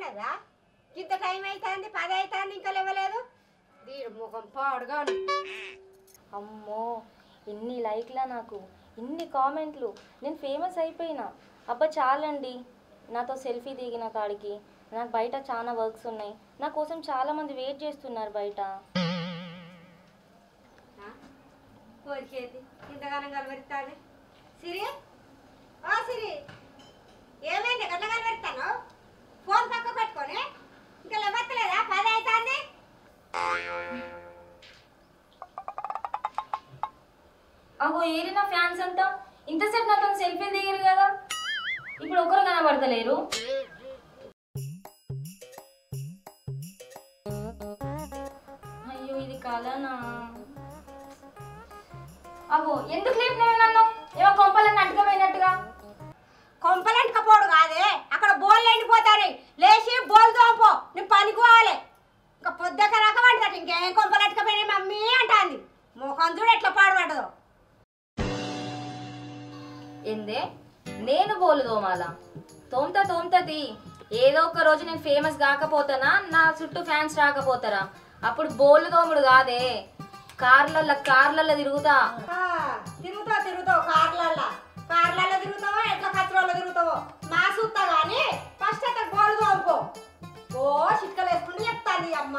అయినదా ఇంత టైం అవుతుంది 10 అవుతుంది ఇంకా లేవలేదు దీని ముఖం పాడుగా అమ్మో ఇన్ని లైక్లా నాకు ఇన్ని కామెంట్లు నేను ఫేమస్ అయిపోయినా అబ్బా చాలండి నాతో సెల్ఫీ దిగిన కాడికి నాకు బయట చాలా వర్క్స్ ఉన్నాయి నా కోసం చాలా మంది వెయిట్ చేస్తున్నారు బయట కోరికేది ఇంతగానం కలవెత్తాను సిరి ఓ సిరి ఏమైంది గట్ల కలవెత్తాను ఫోన్ పక్క పెట్టుకొని ఇంకా లేవత్తలేదా 10 అవుతుంది అగో ఏరినా ఫ్యాన్స్ అంతా ఇంతసేపు నాతో సెల్ఫీ దిగారు కదా ఇప్పుడు ఒకరు కనబడతలేరు అయ్యో ఇది కలనా అగో ఎందుకు లేపినవి నన్ను ఏమో కొంపలన్నీ అట్టుకపోయినట్టుగా కొంపలంటకపోడు కాదే అక్కడ బోళ్ళు ఎండిపోతారు లేచి బోల్ తోపో నువ్వు పనికి పోవాలి ఇంకా పొద్దుక రకమంటారు ఇంకేం కొంపలంటకపోయినా మమ్మీ అంటాంది ముఖం చూడు ఎట్లా పాడుపడ్డదో ఏందే నేను బోలు తోమాలా తోమ్తది ఏదో ఒక రోజు నేను ఫేమస్ కాకపోతానా నా చుట్టూ ఫ్యాన్స్ రాకపోతారా అప్పుడు బోలు తోముడు కాదే కార్లల్లో తిరుగుతా తిరుగుతావు కార్లలో తిరుగుతావో ఎట్లా కచ్చరోల్లో తిరుగుతావో మా చూస్తా కానీ ఫస్ట్ అయితే బోలు తోముకో ఓ చిక్కలు వేసుకుంటే చెప్తాంది అమ్మ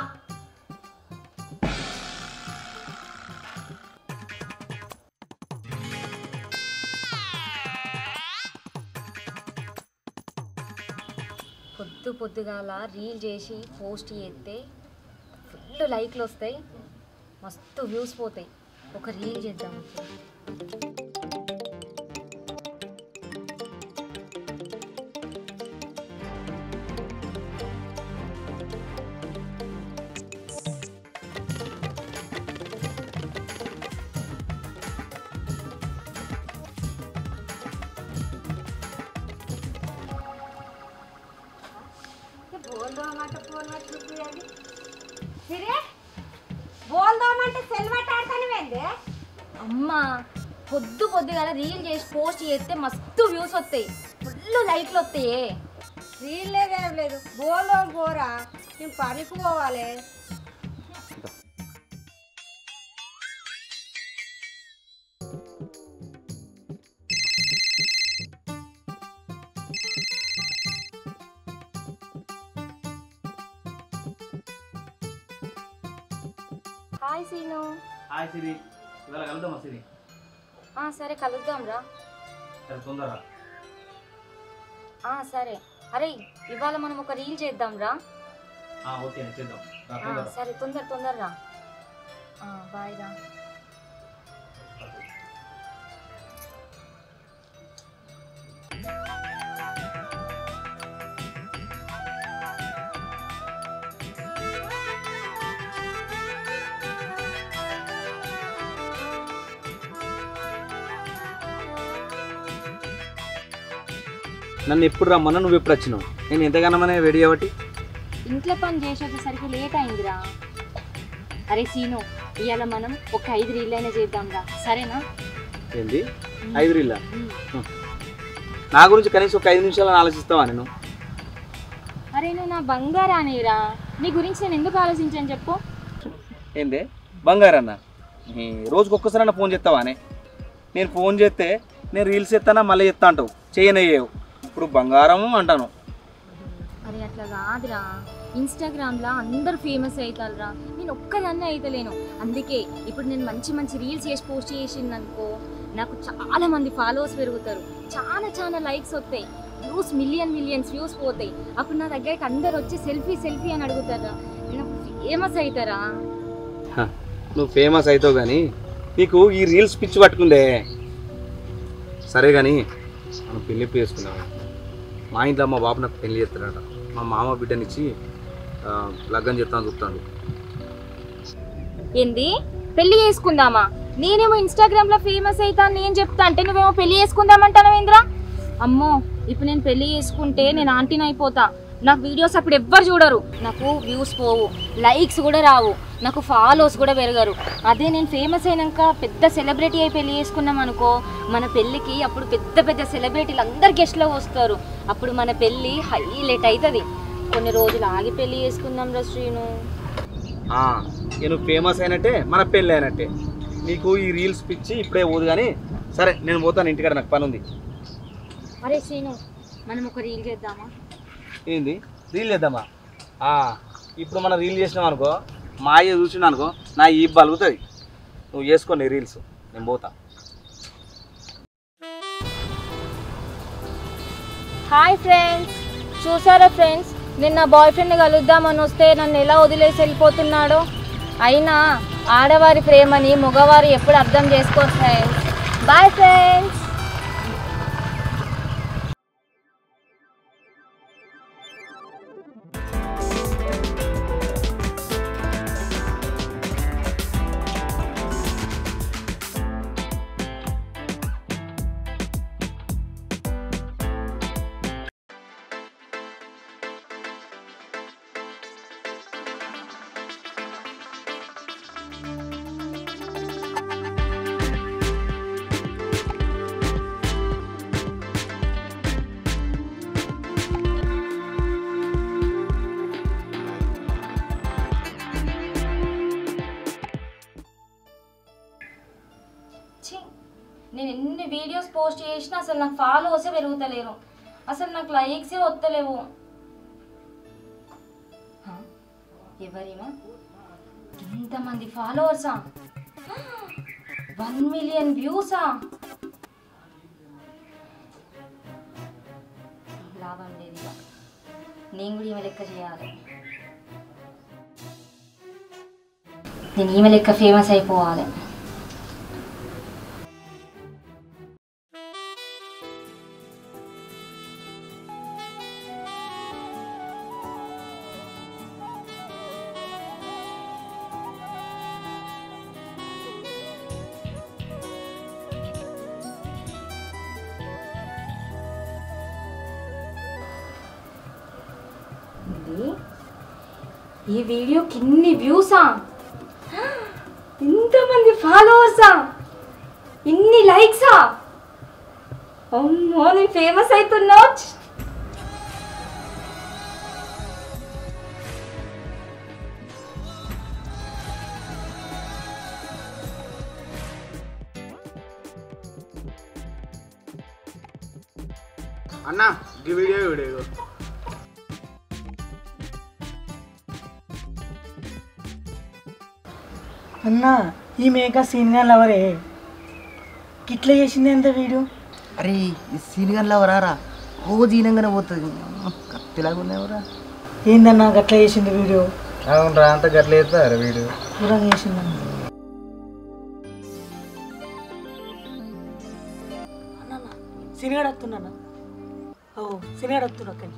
పొద్దుగాల రీల్ చేసి పోస్ట్ చేస్తే ఫుల్ లైక్లు వస్తాయి మస్తు వ్యూస్ పోతాయి ఒక రీల్ చేద్దాం అమ్మా పొద్దుగాల రీల్ చేసి పోస్ట్ చేస్తే మస్తు వ్యూస్ వస్తాయి ఫుల్ లైక్లు వస్తాయే రీల్ లేదేం లేదు బోలో పోరా నేను పనికి పోవాలి హాయ్ సీను హాయ్ సిరి ఇవాళ కలుద్దామా సిరి సరే కలుద్దాం రా తొందరగా సరే అరే ఇవాళ మనం ఒక రీల్ చేద్దాం రా ఓకే చేద్దాం సరే తొందరరా బాయ్ రా నన్ను ఎప్పుడు రమ్మన్నా నువ్వు ఎప్పుడు వచ్చినావు నేను ఎంతగానో రెడీ అవ్వటి ఇంట్లో పని చేసేసరికి లేట్ అయిందిరా అరే సీను ఇవాళ మనం ఒక 5 రీల్ అయినా చేద్దాం రా సరేనా ఏంది 5 రీళ్ళ నా గురించి కనీసం ఒక 5 నిమిషాలను ఆలోచిస్తావా నేను అరే నువ్వు నా బంగారానేరా నీ గురించి నేను ఎందుకు ఆలోచించాను చెప్పు ఏంది బంగారన్న రోజుకి ఒక్కసారైనా ఫోన్ చేస్తావానే నేను ఫోన్ చేస్తే నేను రీల్స్ ఎత్తానా మళ్ళీ ఎత్తా అంటావు చేయనయ్యేవు ఇప్పుడు బంగారం అంటాను అరే అట్లా కాదురా ఇన్స్టాగ్రామ్లో అందరు ఫేమస్ అవుతారురా నేను ఒక్కదాన్నే అయితలేను అందుకే ఇప్పుడు నేను మంచి రీల్స్ చేసి పోస్ట్ చేసిందనుకో నాకు చాలా మంది ఫాలోవర్స్ పెరుగుతారు చాలా లైక్స్ వస్తాయి వ్యూస్ మిలియన్స్ వ్యూస్ పోతాయి అప్పుడు నా దగ్గరికి అందరు వచ్చి సెల్ఫీ అని అడుగుతారా నేను ఫేమస్ అవుతారా నువ్వు ఫేమస్ అవుతావు కానీ నీకు ఈ రీల్స్ పిచ్చి పట్టుకుందే సరే కానీ మనం పెళ్ళి చేసుకున్నాం మా ఇంట్లో మా బాబు నాకు పెళ్లి చేస్తాడట మా మామ బిడ్డనిచ్చి లగ్గం చేస్తాను చూస్తాను ఏంది పెళ్లి చేసుకుందామా నేనేమో ఇన్స్టాగ్రామ్లో ఫేమస్ అవుతా నేను చెప్తా అంటే నువ్వేమో పెళ్లి చేసుకుందామంటావు ఏంద్రా అమ్మో ఇప్పుడు నేను పెళ్లి చేసుకుంటే నేను ఆంటీని అయిపోతా నాకు వీడియోస్ అప్పుడు ఎవ్వరు చూడరు నాకు వ్యూస్ పోవు లైక్స్ కూడా రావు నాకు ఫాలోవర్స్ కూడా పెరగరు అదే నేను ఫేమస్ అయినాక పెద్ద సెలబ్రిటీ అయి పెళ్లి చేసుకున్నాం అనుకో మన పెళ్ళికి అప్పుడు పెద్ద సెలబ్రిటీలు అందరు గెస్ట్లో వస్తారు అప్పుడు మన పెళ్ళి హైలైట్ అవుతుంది కొన్ని రోజులు ఆగి పెళ్లి చేసుకుందాం రా శ్రీను. నేను ఫేమస్ అయినట్టే మన పెళ్ళి అయినట్టే. నీకు ఈ రీల్స్ పిచ్చి ఇప్పుడే పోదు కానీ సరే నేను పోతాను ఇంటికాడ, నాకు పని ఉంది. అరే శ్రీను, మనం ఒక రీల్ చేద్దామా? ఏంది రీల్ చేద్దామా? ఇప్పుడు మనం రీల్ చేసినాం అనుకో, మా అయ్య చూసినా అనుకో నా ఈ బలుగుతుంది. నువ్వు చేసుకోండి రీల్స్, నేను పోతా. హాయ్ ఫ్రెండ్స్, చూసారా ఫ్రెండ్స్, నేను నా బాయ్ ఫ్రెండ్ని కలుద్దామని వస్తే నన్ను ఎలా వదిలేసి వెళ్ళిపోతున్నాడో. అయినా ఆడవారి ప్రేమని మగవారు ఎప్పుడు అర్థం చేసుకోరు ఫ్రెండ్స్. Bye friends. నేను ఎన్ని వీడియోస్ పోస్ట్ చేసినా అసలు నాకు ఫాలోవర్సే పెరుగుతలేరు, అసలు నాకు లైక్సే వస్తలేవు. ఎవరేమో ఇంతమంది ఫాలోవర్సా, 1 మిలియన్ వ్యూసా? లాభం లేదు, ఇక నేను కూడా ఈమె లెక్క చేయాలి. నేను ఈమె లెక్క ఫేమస్ అయిపోవాలి. ఈ వీడియోకి ఇన్ని వ్యూసా, ఇంతమంది ఫాలోవర్సా, ఇన్ని లైక్సా? అమ్మో, నేను ఫేమస్ అవుతున్నా. అన్నా ఈ వీడియో అన్నా, ఈ మేక సీనియర్ లవరే గిట్లా చేసింది ఎంత వీడియో? అరే ఈ సీనియర్ లవరారా రోజు ఈనంగానే పోతుంది, కత్తిలాగా ఉన్నావురా. ఏందన్నా గట్లా చేసింది వీడియో? అవునరా, అంత గట్ల చేస్తారా వీడియో? దూరం చేసిందన్నా. అన్న సినిగాడు వస్తున్నా. ఓ సినిగాడు వస్తున్నా. అక్కడి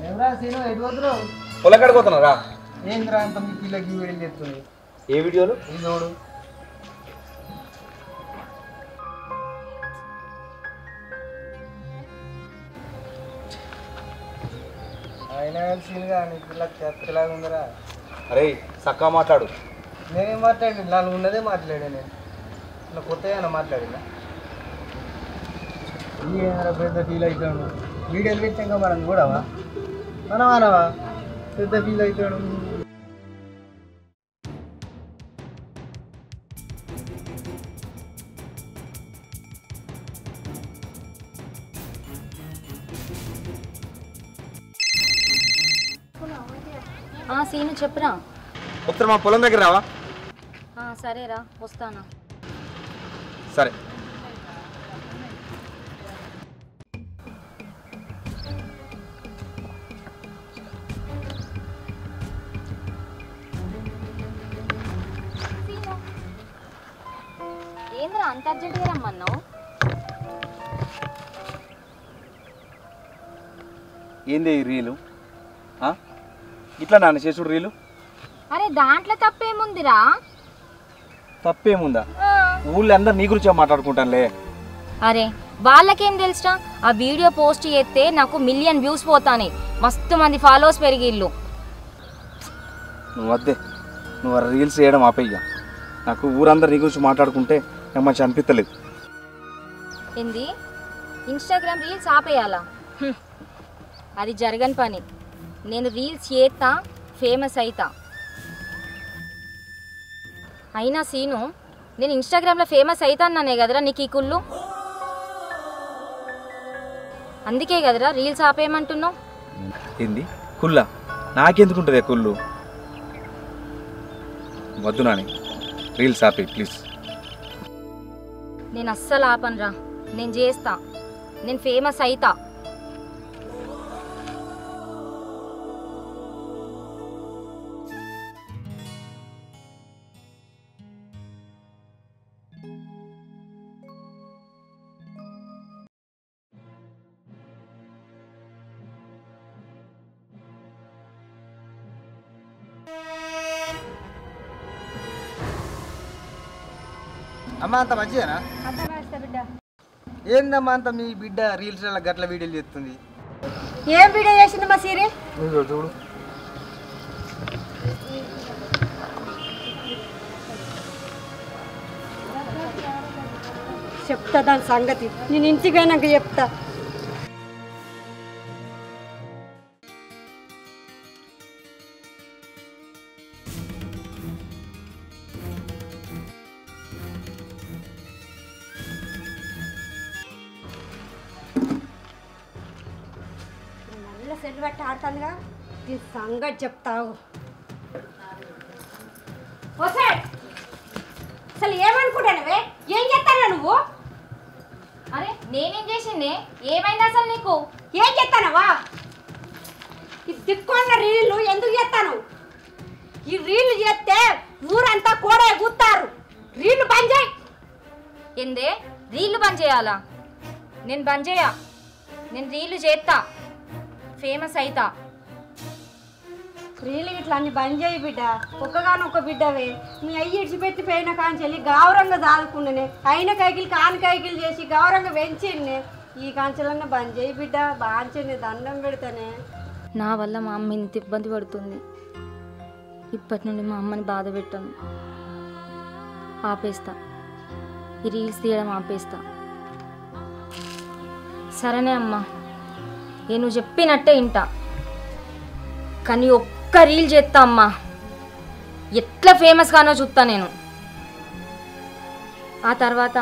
ఎవరా సీను ఎటు పోతున్నావు? పొలకాడికి పోతున్నారా? ఏంద్రా అంత మీ పిల్లకి వీడియో చేస్తుంది? ఏ వీడియోలు? ఇది చూడు. అయినా సీన్గా నీ పిల్లకి కత్తిలాగా ఉందిరా. అరే చక్కగా మాట్లాడు. నేనేం మాట్లాడి నాలుగు ఉన్నదే మాట్లాడా, నేను ఇలా కొత్తగా మాట్లాడినా. ఏమైనా పెద్ద ఫీల్ అవుతాడు, వీడియోలు పెట్టాక మనం కూడావా, మనం అనవా పెద్ద ఫీల్ అవుతాడు. సీను చెప్పురా. ఒకసారి మా పొలం దగ్గర రావా? సరేరా, వస్తాను. సరే. ఏంద్రా అంత అర్జెంటుగా రమ్మన్నావు? ఏంది ఈ రీలు? ఇట్లా నాన్న చేసుడు రీలు? అరే దాంట్లో తప్పేముందిరా? తప్పేముందా? ఊళ్ళో అందరు నీ గురించే మాట్లాడుకుంటానులే. అరే వాళ్ళకేం తెలుసా, ఆ వీడియో పోస్ట్ చేస్తే నాకు 1 మిలియన్ వ్యూస్ పోతాయి, మస్తు మంది ఫాలోవర్స్ పెరిగిళ్ళు. నువ్వు వద్దే, నువ్వు రీల్స్ చేయడం ఆపేయ్యా. నాకు ఊరందరు నీ గురించి మాట్లాడుకుంటే నాకు మంచి అనిపించలేదు. ఏంది ఇన్స్టాగ్రామ్ రీల్స్ ఆపేయాలా? అది జరగని పని. నేను రీల్స్ చేస్తా, ఫేమస్ అవుతా. అయినా సీను, నేను ఇన్స్టాగ్రామ్లో ఫేమస్ అవుతాననే కదరా నీకు ఈ కుళ్ళు. అందుకే కదరా రీల్స్ ఆపేయమంటున్నావు. ఏంది కుళ్ళ? నాకెందుకుంటుంది కుళ్ళు? వద్దు నాని, రీల్స్ ఆపే ప్లీజ్. నేను అస్సలు ఆపనురా, నేను చేస్తా, నేను ఫేమస్ అవుతా. అమ్మ అంత మంచిదేనా? ఏందమ్మా అంత మీ బిడ్డ రీల్స్ గట్ల వీడియోలు చేస్తుంది? ఏం వీడియో చేసింది మా సీరి? చూడు చెప్తా దాని సంగతి, నేను ఇంటికి పోయినాక చెప్తా. సెల్ బట్టి ఆడుతుందిగా, దీని సంగతి చెప్తావు. అసలు ఏమనుకుంటానవే? ఏం చేస్తాను నువ్వు? అరే నేనేం చేసింది? ఏమైంది అసలు నీకు? ఏం చేస్తానవా? ఈ దిక్కున్న రీళ్ళు ఎందుకు చేస్తాను? ఈ రీళ్ళు చేస్తే ఊరంతా కూడా ఎగుతారు. రీళ్ళు బంద్ చేయి. ఏందే రీళ్ళు బంద్ చేయాలా? నేను బంద్ చేయా, నేను రీళ్ళు చేస్తా, ఫేమస్ అవుతా. రీళ్ళు ఇట్లా అన్ని బంద్ చేయి బిడ్డ. ఒక్కగానొక్క బిడ్డవే. మీ అయ్యి ఇడిచిపెట్టి పోయిన కాంచెల్లి గౌరవంగా దాదుకుండానే అయిన కైకిలు కాని కైకిలు చేసి గౌరవంగా పెంచిండే. ఈ కాంచెలన్నా బంద్ చేయి బిడ్డ. బాంచని దండం పెడతానే. నా వల్ల మా అమ్మ ఇంత ఇబ్బంది పడుతుంది. ఇప్పటి నుండి మా అమ్మని బాధ పెట్టాను. ఆపేస్తా, ఈ రీల్స్ తీయడం ఆపేస్తా. సరేనే అమ్మా, నేను నువ్వు చెప్పినట్టే వింటా. కానీ ఒక్క రీల్ చేస్తా అమ్మా, ఎట్లా ఫేమస్ గానో చూస్తా నేను. ఆ తర్వాత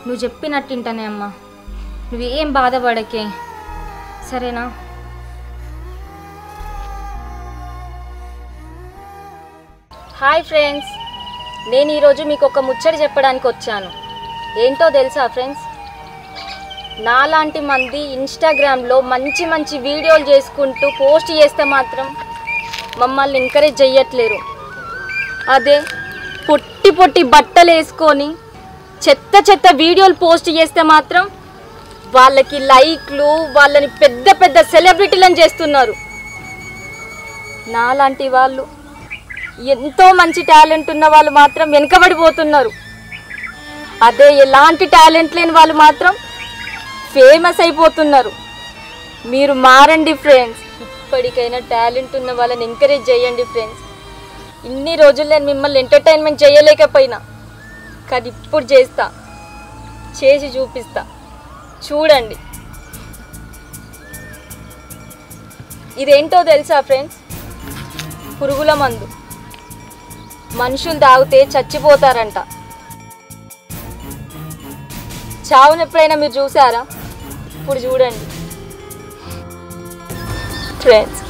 నువ్వు చెప్పినట్టు వింటానే అమ్మా. నువ్వేం బాధపడకే, సరేనా? హాయ్ ఫ్రెండ్స్, నేను ఈరోజు మీకు ఒక ముచ్చట చెప్పడానికి వచ్చాను. ఏంటో తెలుసా ఫ్రెండ్స్? నాలాంటి మంది ఇన్స్టాగ్రామ్లో మంచి మంచి వీడియోలు చేసుకుంటూ పోస్ట్ చేస్తే మాత్రం మమ్మల్ని ఎంకరేజ్ చెయ్యట్లేరు. అదే పొట్టి పొట్టి బట్టలు వేసుకొని చెత్త చెత్త వీడియోలు పోస్ట్ చేస్తే మాత్రం వాళ్ళకి లైక్లు, వాళ్ళని పెద్ద పెద్ద సెలబ్రిటీలను చేస్తున్నారు. నాలాంటి వాళ్ళు, ఎంతో మంచి టాలెంట్ ఉన్న వాళ్ళు మాత్రం వెనుకబడిపోతున్నారు. అదే ఎలాంటి టాలెంట్ లేని వాళ్ళు మాత్రం ఫేమస్ అయిపోతున్నారు. మీరు మారండి ఫ్రెండ్స్. ఇప్పటికైనా టాలెంట్ ఉన్న వాళ్ళని ఎంకరేజ్ చేయండి ఫ్రెండ్స్. ఇన్ని రోజులు నేను మిమ్మల్ని ఎంటర్టైన్మెంట్ చేయలేకపోయినా, కానీ ఇప్పుడు చేస్తా, చేసి చూపిస్తా, చూడండి. ఇదేంటో తెలుసా ఫ్రెండ్స్? పురుగుల మందు. మనుషులు తాగితే చచ్చిపోతారంట. చావును ఎప్పుడైనా మీరు చూసారా? ఇప్పుడు చూడండి ఫ్రెండ్స్.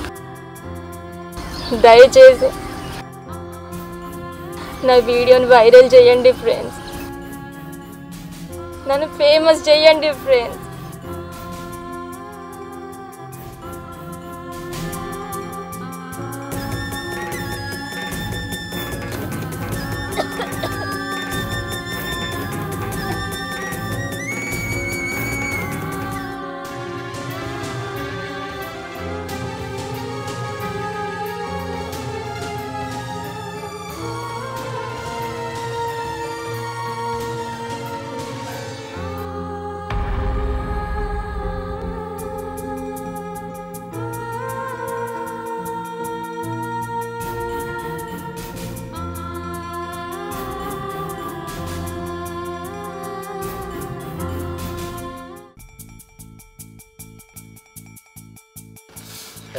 దయచేసి నా వీడియోని వైరల్ చేయండి ఫ్రెండ్స్. నన్ను ఫేమస్ చేయండి ఫ్రెండ్స్.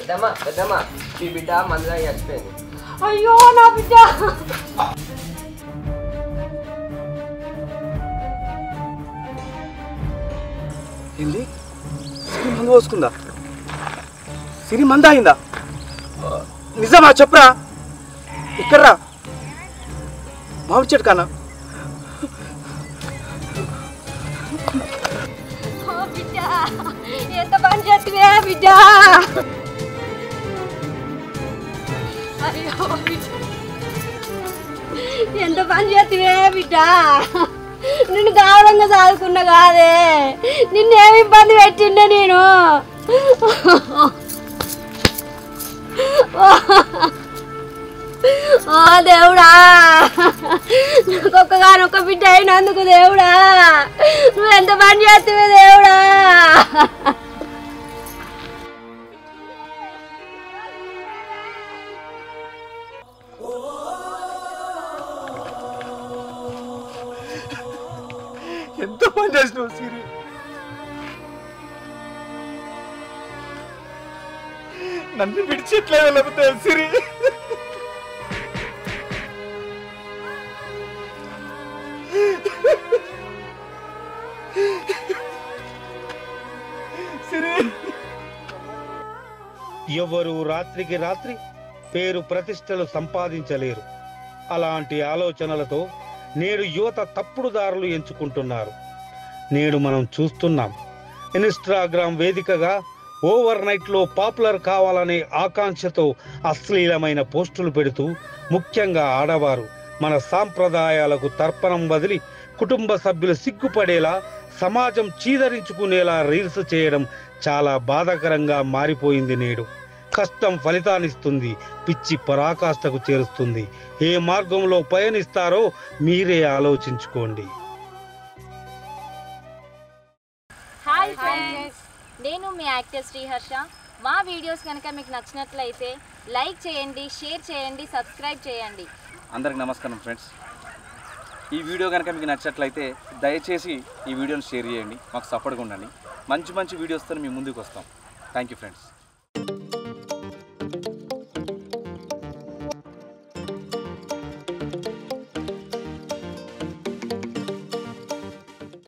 పెద్దమ్మ పెద్దమ్మ మీ బిడ్డ మందులా చచ్చిపోయింది. అయ్యో నా బిడ్డ ఏంది సిరి మందు పోసుకుందా? సిరి మంద అయిందా? నిజమా చెప్పురా? ఇక్కడ్రా మామిడి చెట్టు కన్నా. బిడ్డ ఎంత పని చేస్తువే బిడ్డ. అయ్యో బిడ్డ ఎంత పని చేస్తువే బిడ్డ. నిన్ను గాఢంగా చదువుకున్నా కాదే, నిన్నేమి ఇబ్బంది పెట్టిండే నేను. ఓ దేవుడా, ఒక్కగానొక్క బిడ్డ అయినందుకు దేవుడా, నువ్వు ఎంత పని చేస్తావే దేవుడా. ఎంత పని చేసినావు సిరి? నన్ను విడిచిట్లే వెళ్ళకపోతే సిరి. సిరి ఎవరు రాత్రికి రాత్రి పేరు ప్రతిష్టలు సంపాదించలేరు. అలాంటి ఆలోచనలతో నేడు యువత తప్పుడు దారులు ఎంచుకుంటున్నారు. నేడు మనం చూస్తున్నాం, ఇన్స్టాగ్రామ్ వేదికగా ఓవర్ నైట్లో పాపులర్ కావాలనే ఆకాంక్షతో అశ్లీలమైన పోస్టులు పెడుతూ, ముఖ్యంగా ఆడవారు మన సాంప్రదాయాలకు తర్పణం వదిలి కుటుంబ సభ్యులు సిగ్గుపడేలా, సమాజం చీదరించుకునేలా రీల్స్ చేయడం చాలా బాధాకరంగా మారిపోయింది. నేడు కష్టం ఫలితాన్నిస్తుంది, పిచ్చి పరాకాష్ఠకు చేరుస్తుంది. ఏ మార్గంలో పయనిస్తారో మీరే ఆలోచించుకోండి. హాయ్ ఫ్రెండ్స్, నేను మీ యాక్టర్ శ్రీహర్ష. మా వీడియోస్ కనుక మీకు నచ్చినట్లయితే లైక్ చేయండి, షేర్ చేయండి, సబ్స్క్రైబ్ చేయండి. అందరికి నమస్కారం ఫ్రెండ్స్. ఈ వీడియో కనుక మీకు నచ్చినట్లయితే దయచేసి ఈ వీడియోని షేర్ చేయండి, మాకు సపోర్ట్గా ఉండండి. మంచి మంచి వీడియోస్తో మీ ముందుకు వస్తాం. Thank you friends.